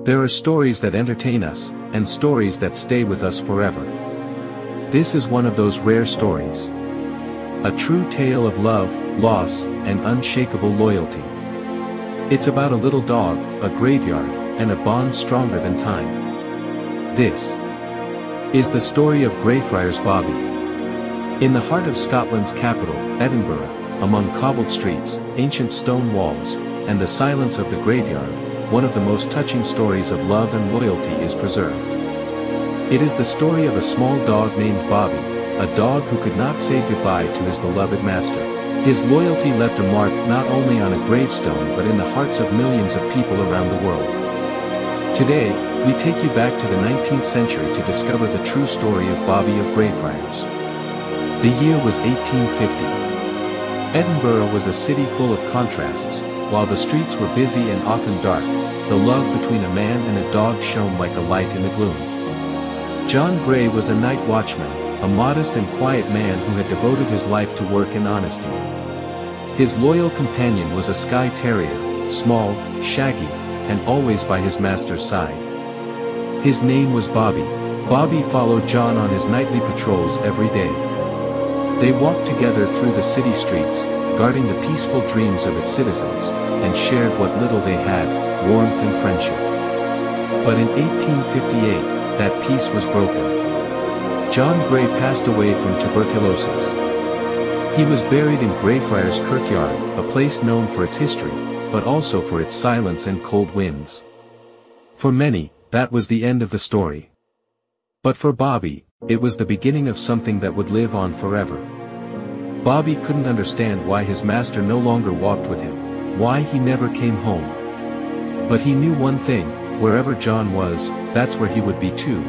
There are stories that entertain us, and stories that stay with us forever. This is one of those rare stories. A true tale of love, loss, and unshakable loyalty. It's about a little dog, a graveyard, and a bond stronger than time. This is the story of Greyfriars Bobby. In the heart of Scotland's capital, Edinburgh, among cobbled streets, ancient stone walls, and the silence of the graveyard, one of the most touching stories of love and loyalty is preserved. It is the story of a small dog named Bobby, a dog who could not say goodbye to his beloved master. His loyalty left a mark not only on a gravestone but in the hearts of millions of people around the world. Today, we take you back to the 19th century to discover the true story of Bobby of Greyfriars. The year was 1850. Edinburgh was a city full of contrasts. While the streets were busy and often dark, the love between a man and a dog shone like a light in the gloom. John Gray was a night watchman, a modest and quiet man who had devoted his life to work and honesty. His loyal companion was a Skye Terrier, small, shaggy, and always by his master's side. His name was Bobby. Bobby followed John on his nightly patrols every day. They walked together through the city streets, guarding the peaceful dreams of its citizens, and shared what little they had, warmth and friendship. But in 1858, that peace was broken. John Gray passed away from tuberculosis. He was buried in Greyfriars Kirkyard, a place known for its history, but also for its silence and cold winds. For many, that was the end of the story. But for Bobby, it was the beginning of something that would live on forever. Bobby couldn't understand why his master no longer walked with him, why he never came home. But he knew one thing, wherever John was, that's where he would be too.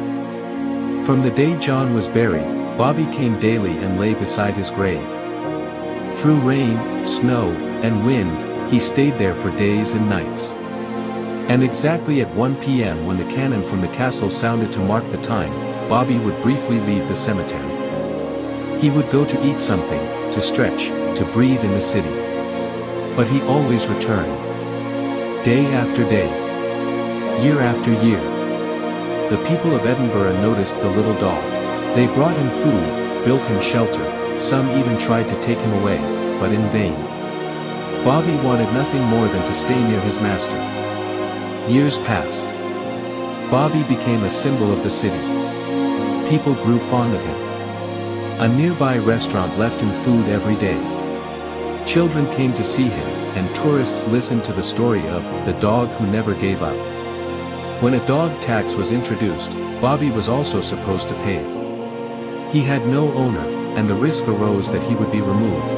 From the day John was buried, Bobby came daily and lay beside his grave. Through rain, snow, and wind, he stayed there for days and nights. And exactly at 1 p.m. when the cannon from the castle sounded to mark the time, Bobby would briefly leave the cemetery. He would go to eat something, to stretch, to breathe in the city. But he always returned. Day after day. Year after year. The people of Edinburgh noticed the little dog. They brought him food, built him shelter, some even tried to take him away, but in vain. Bobby wanted nothing more than to stay near his master. Years passed. Bobby became a symbol of the city. People grew fond of him. A nearby restaurant left him food every day. Children came to see him, and tourists listened to the story of the dog who never gave up. When a dog tax was introduced, Bobby was also supposed to pay it. He had no owner, and the risk arose that he would be removed.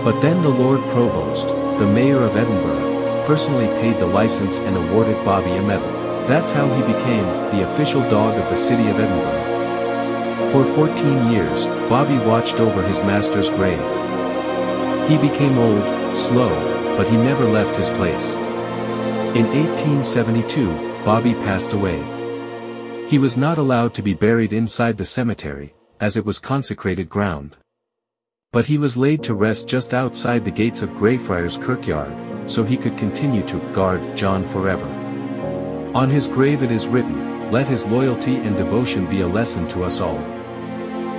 But then the Lord Provost, the mayor of Edinburgh, personally paid the license and awarded Bobby a medal. That's how he became the official dog of the city of Edinburgh. For 14 years, Bobby watched over his master's grave. He became old, slow, but he never left his place. In 1872, Bobby passed away. He was not allowed to be buried inside the cemetery, as it was consecrated ground. But he was laid to rest just outside the gates of Greyfriars Kirkyard, so he could continue to guard John forever. On his grave it is written, "Let his loyalty and devotion be a lesson to us all."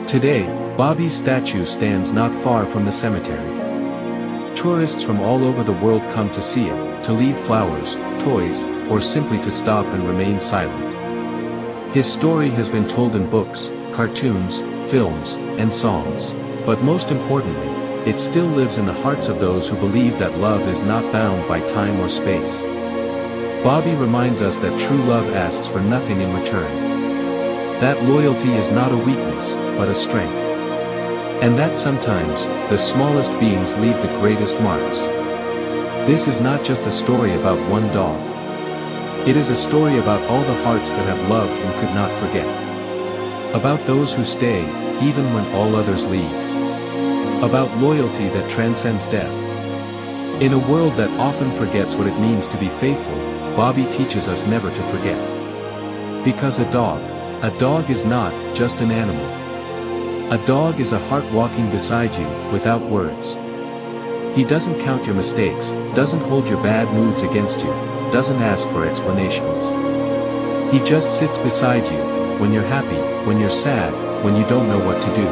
Today, Bobby's statue stands not far from the cemetery. Tourists from all over the world come to see it, to leave flowers, toys, or simply to stop and remain silent. His story has been told in books, cartoons, films, and songs, but most importantly, it still lives in the hearts of those who believe that love is not bound by time or space. Bobby reminds us that true love asks for nothing in return. That loyalty is not a weakness, but a strength. And that sometimes, the smallest beings leave the greatest marks. This is not just a story about one dog. It is a story about all the hearts that have loved and could not forget. About those who stay, even when all others leave. About loyalty that transcends death. In a world that often forgets what it means to be faithful, Bobby teaches us never to forget. Because a dog is not just an animal. A dog is a heart walking beside you, without words. He doesn't count your mistakes, doesn't hold your bad moods against you, doesn't ask for explanations. He just sits beside you, when you're happy, when you're sad, when you don't know what to do.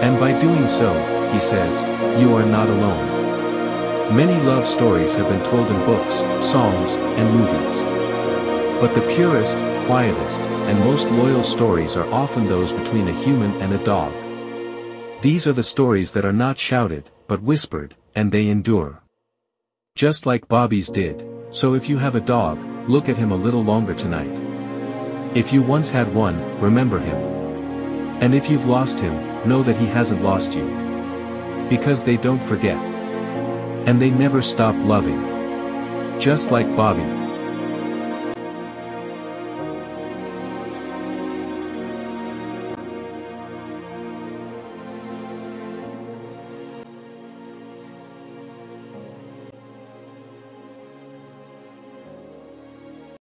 And by doing so, he says, you are not alone. Many love stories have been told in books, songs, and movies. But the purest, quietest, and most loyal stories are often those between a human and a dog. These are the stories that are not shouted, but whispered, and they endure. Just like Bobby's did, so if you have a dog, look at him a little longer tonight. If you once had one, remember him. And if you've lost him, know that he hasn't lost you. Because they don't forget. And they never stop loving. Just like Bobby.